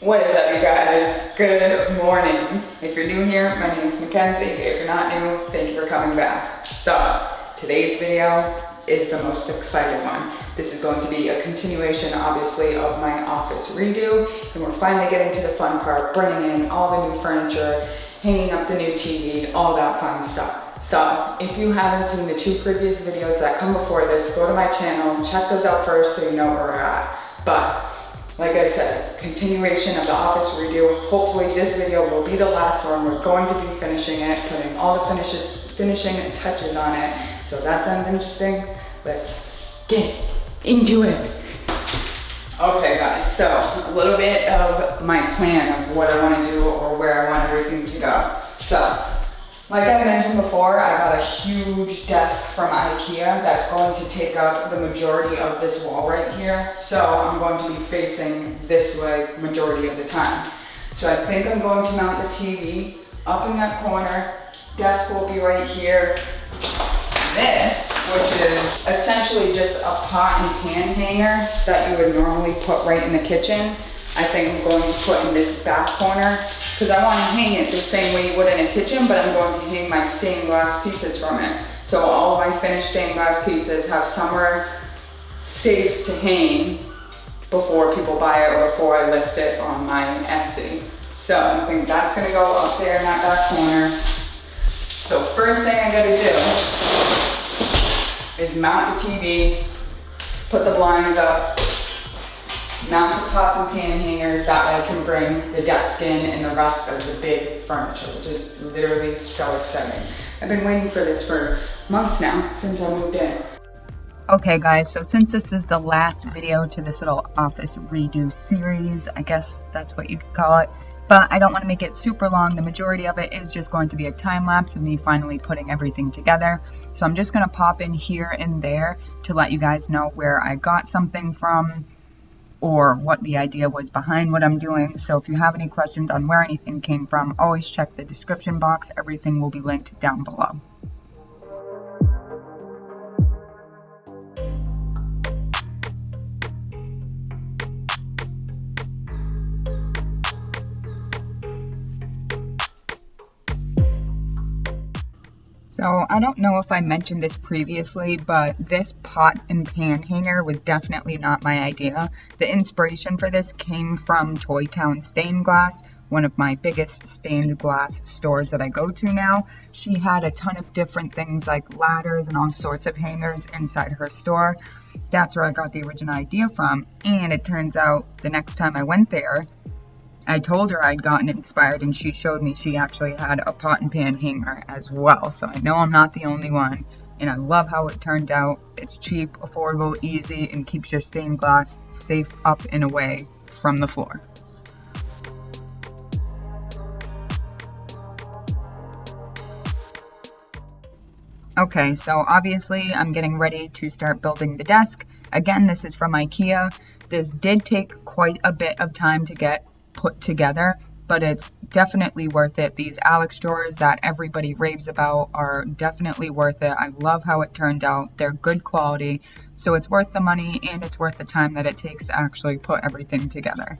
What is up, you guys? Good morning. If you're new here, my name is Mackenzie. If you're not new, thank you for coming back. So, today's video is the most exciting one. This is going to be a continuation, obviously, of my office redo, and we're finally getting to the fun part, bringing in all the new furniture, hanging up the new TV, all that fun stuff. So, if you haven't seen the two previous videos that come before this, go to my channel, check those out first so you know where we're at. But like I said, continuation of the office redo. Hopefully this video will be the last one. We're going to be finishing it, putting all the finishing touches on it. So that sounds interesting. Let's get into it. Okay guys, so a little bit of my plan of what I want to do or where I want everything to go. So, like I mentioned before, I got a huge desk from IKEA that's going to take up the majority of this wall right here. So I'm going to be facing this way majority of the time. So I think I'm going to mount the TV up in that corner. Desk will be right here. This, which is essentially just a pot and pan hanger that you would normally put right in the kitchen, I think I'm going to put in this back corner because I want to hang it the same way you would in a kitchen, but I'm going to hang my stained glass pieces from it. So all of my finished stained glass pieces have somewhere safe to hang before people buy it or before I list it on my Etsy. So I think that's going to go up there in that back corner. So first thing I got to do is mount the TV, put the blinds up, mount the pots and pan hangers, that way I can bring the desk in and the rest of the big furniture, which is literally so exciting. I've been waiting for this for months now, since I moved in. Okay guys, so since this is the last video to this little office redo series, I guess that's what you could call it, but I don't want to make it super long. The majority of it is just going to be a time lapse of me finally putting everything together. So I'm just going to pop in here and there to let you guys know where I got something from, or what the idea was behind what I'm doing. So if you have any questions on where anything came from, always check the description box. Everything will be linked down below. So I don't know if I mentioned this previously, but this pot and pan hanger was definitely not my idea. The inspiration for this came from Toy Town Stained Glass, one of my biggest stained glass stores that I go to now. She had a ton of different things like ladders and all sorts of hangers inside her store. That's where I got the original idea from, and it turns out the next time I went there, I told her I'd gotten inspired and she showed me she actually had a pot and pan hanger as well. So I know I'm not the only one, and I love how it turned out. It's cheap, affordable, easy, and keeps your stained glass safe up and away from the floor. Okay, so obviously I'm getting ready to start building the desk. Again, this is from IKEA. This did take quite a bit of time to get put together, but it's definitely worth it. These Alex drawers that everybody raves about are definitely worth it. I love how it turned out. They're good quality, so it's worth the money and it's worth the time that it takes to actually put everything together.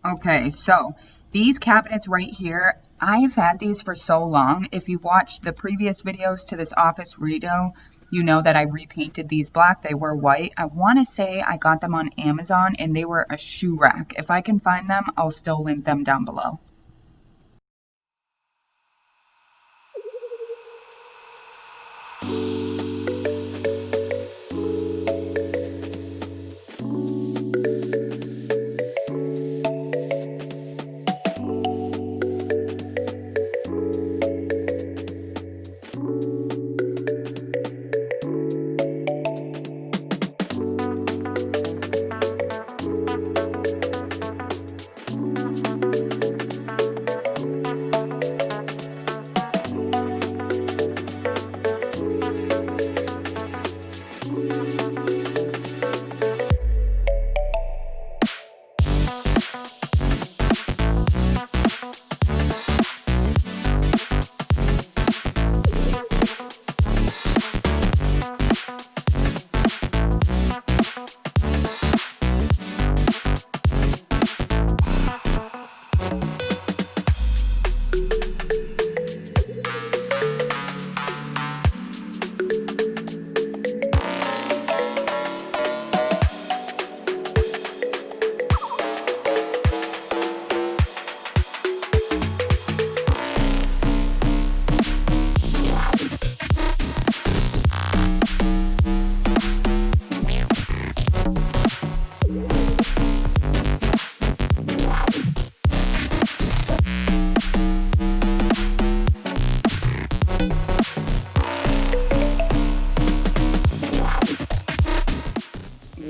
Okay, so these cabinets right here, I've had these for so long. If you've watched the previous videos to this office redo, you know that I repainted these black. They were white. I want to say I got them on Amazon and they were a shoe rack. If I can find them, I'll still link them down below.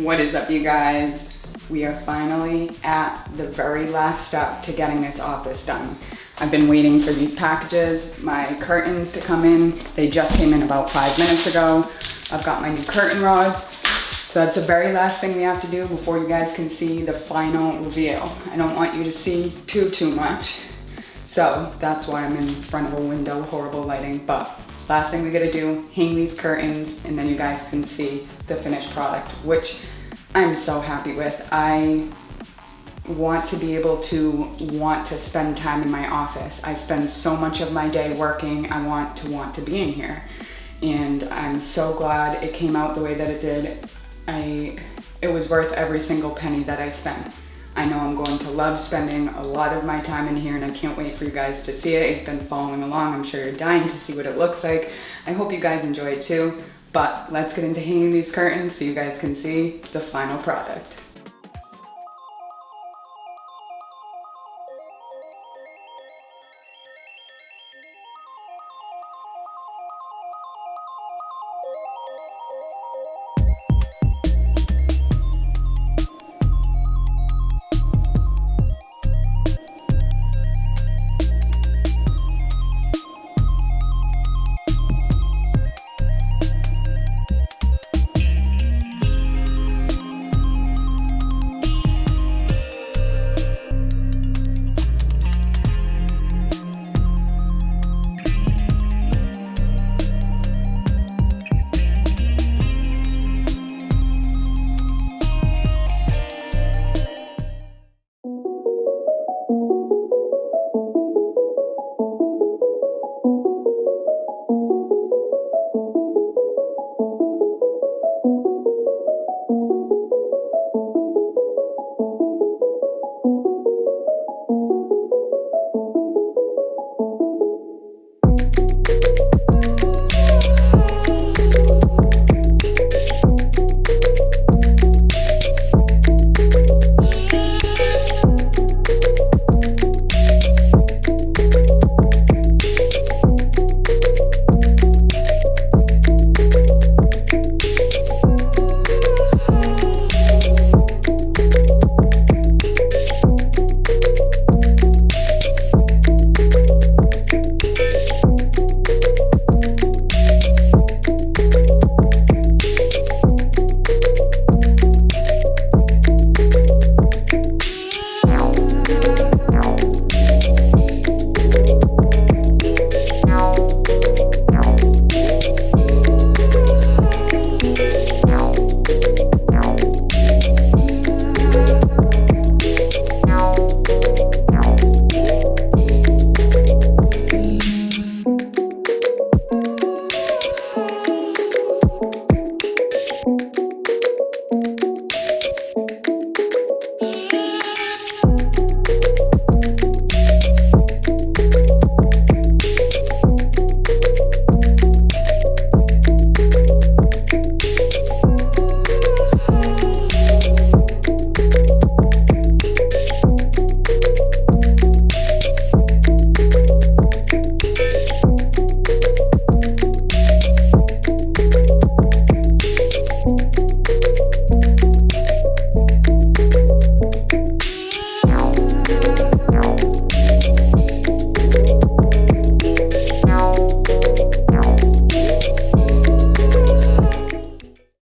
What is up, you guys? We are finally at the very last step to getting this office done. I've been waiting for these packages, my curtains to come in. They just came in about 5 minutes ago. I've got my new curtain rods. So that's the very last thing we have to do before you guys can see the final reveal. I don't want you to see too much. So that's why I'm in front of a window, horrible lighting. But last thing we gotta do, hang these curtains, and then you guys can see the finished product, which I'm so happy with. I want to be able to spend time in my office. I spend so much of my day working. I want to be in here. And I'm so glad it came out the way that it did. It was worth every single penny that I spent. I know I'm going to love spending a lot of my time in here, and I can't wait for you guys to see it. You've been following along. I'm sure you're dying to see what it looks like. I hope you guys enjoy it too. But let's get into hanging these curtains so you guys can see the final product.